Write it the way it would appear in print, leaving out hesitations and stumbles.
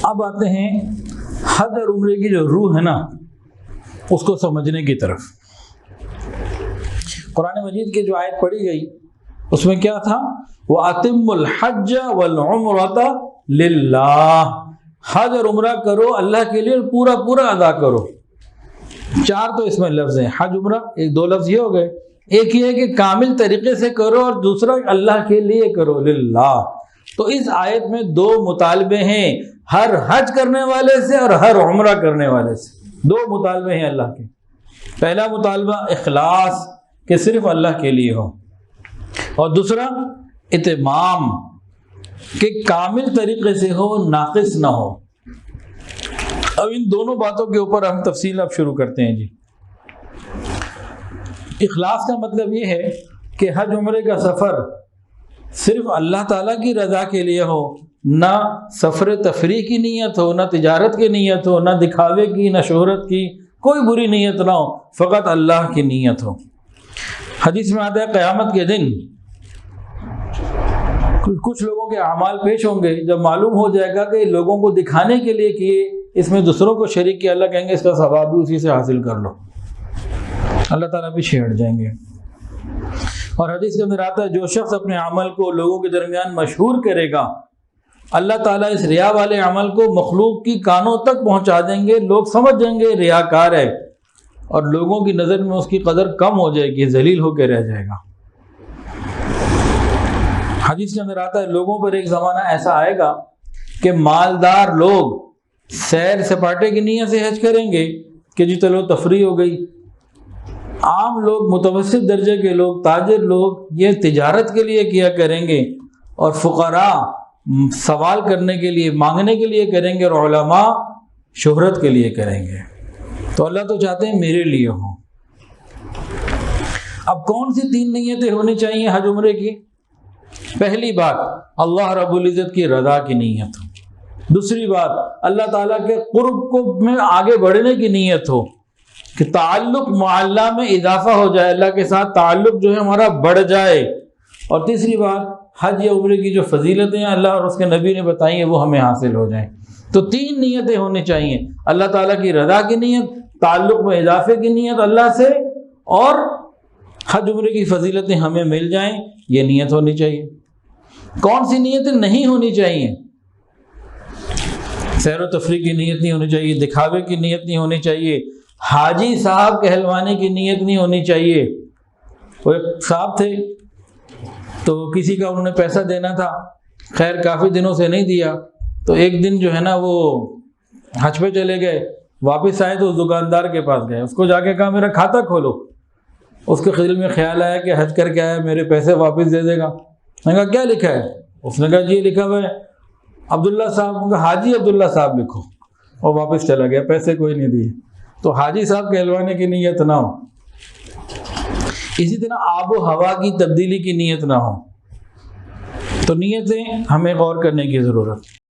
اب آتے ہیں حج اور عمرے کی جو روح ہے نا اس کو سمجھنے کی طرف۔ قرآن مجید کی جو آیت پڑھی گئی اس میں کیا تھا؟ وَأَتِمُّ الْحَجَّ وَالْعُمْرَةَ لِلَّهِ، حج اور عمرہ کرو اللہ کے لیے، پورا پورا ادا کرو۔ چار تو اس میں لفظ ہیں، حج عمرہ، ایک دو لفظ یہ ہو گئے، ایک یہ ہے کہ کامل طریقے سے کرو اور دوسرا اللہ کے لیے کرو، للہ۔ تو اس آیت میں دو مطالبے ہیں، ہر حج کرنے والے سے اور ہر عمرہ کرنے والے سے، دو مطالبے ہیں اللہ کے۔ پہلا مطالبہ اخلاص کہ صرف اللہ کے لیے ہو، اور دوسرا اتمام کہ کامل طریقے سے ہو، ناقص نہ ہو۔ اب ان دونوں باتوں کے اوپر ہم تفصیل اب شروع کرتے ہیں۔ جی، اخلاص کا مطلب یہ ہے کہ حج عمرے کا سفر صرف اللہ تعالیٰ کی رضا کے لیے ہو، نہ سفر تفریح کی نیت ہو، نہ تجارت کی نیت ہو، نہ دکھاوے کی، نہ شہرت کی، کوئی بری نیت نہ ہو، فقط اللہ کی نیت ہو۔ حدیث میں آتا ہے قیامت کے دن کچھ لوگوں کے اعمال پیش ہوں گے، جب معلوم ہو جائے گا کہ لوگوں کو دکھانے کے لیے کیے، اس میں دوسروں کو شریک کیا، اللہ کہیں گے اس کا ثواب بھی اسی سے حاصل کر لو، اللہ تعالیٰ بھی چھیڑ جائیں گے۔ اور حدیث کے اندر آتا ہے جو شخص اپنے عمل کو لوگوں کے درمیان مشہور کرے گا، اللہ تعالیٰ اس ریا والے عمل کو مخلوق کی کانوں تک پہنچا دیں گے، لوگ سمجھ جائیں گے ریاکار ہے، اور لوگوں کی نظر میں اس کی قدر کم ہو جائے گی، ذلیل ہو کے رہ جائے گا۔ حدیث کے اندر آتا ہے لوگوں پر ایک زمانہ ایسا آئے گا کہ مالدار لوگ سیر سپاٹے کی نیت سے حج کریں گے کہ جی چلو تفریح ہو گئی، عام لوگ، متوسط درجے کے لوگ، تاجر لوگ یہ تجارت کے لیے کیا کریں گے، اور فقراء سوال کرنے کے لیے، مانگنے کے لیے کریں گے، اور علماء شہرت کے لیے کریں گے۔ تو اللہ تو چاہتے ہیں میرے لیے ہوں۔ اب کون سی تین نیتیں ہونی چاہیے حج عمرے کی؟ پہلی بات اللہ رب العزت کی رضا کی نیت ہو، دوسری بات اللہ تعالیٰ کے قرب کو میں آگے بڑھنے کی نیت ہو کہ تعلق معلّہ میں اضافہ ہو جائے، اللہ کے ساتھ تعلق جو ہے ہمارا بڑھ جائے، اور تیسری بات حج یا عمرے کی جو فضیلتیں اللہ اور اس کے نبی نے بتائی ہیں وہ ہمیں حاصل ہو جائیں۔ تو تین نیتیں ہونی چاہیے، اللہ تعالیٰ کی رضا کی نیت، تعلق میں اضافے کی نیت اللہ سے، اور حج عمرے کی فضیلتیں ہمیں مل جائیں، یہ نیت ہونی چاہیے۔ کون سی نیتیں نہیں ہونی چاہیے؟ سیر و تفریح کی نیت نہیں ہونی چاہیے، دکھاوے کی نیت نہیں ہونی چاہیے، حاجی صاحب کہلوانے کی نیت نہیں ہونی چاہیے۔ وہ ایک صاحب تھے تو کسی کا انہوں نے پیسہ دینا تھا، خیر کافی دنوں سے نہیں دیا، تو ایک دن جو ہے نا وہ حج پہ چلے گئے، واپس آئے تو اس دکاندار کے پاس گئے، اس کو جا کے کہا میرا کھاتا کھولو۔ اس کے دل میں خیال آیا کہ حج کر کے آیا، میرے پیسے واپس دے دے گا۔ میں نے کہا کیا لکھا ہے؟ اس نے کہا جی لکھا ہوا ہے عبداللہ صاحب۔ حاجی عبداللہ صاحب لکھو، اور واپس چلا گیا، پیسے کوئی نہیں دیے۔ تو حاجی صاحب کہلوانے کی نیت نہ ہو، اسی طرح آب و ہوا کی تبدیلی کی نیت نہ ہو۔ تو نیتیں ہمیں غور کرنے کی ضرورت ہے۔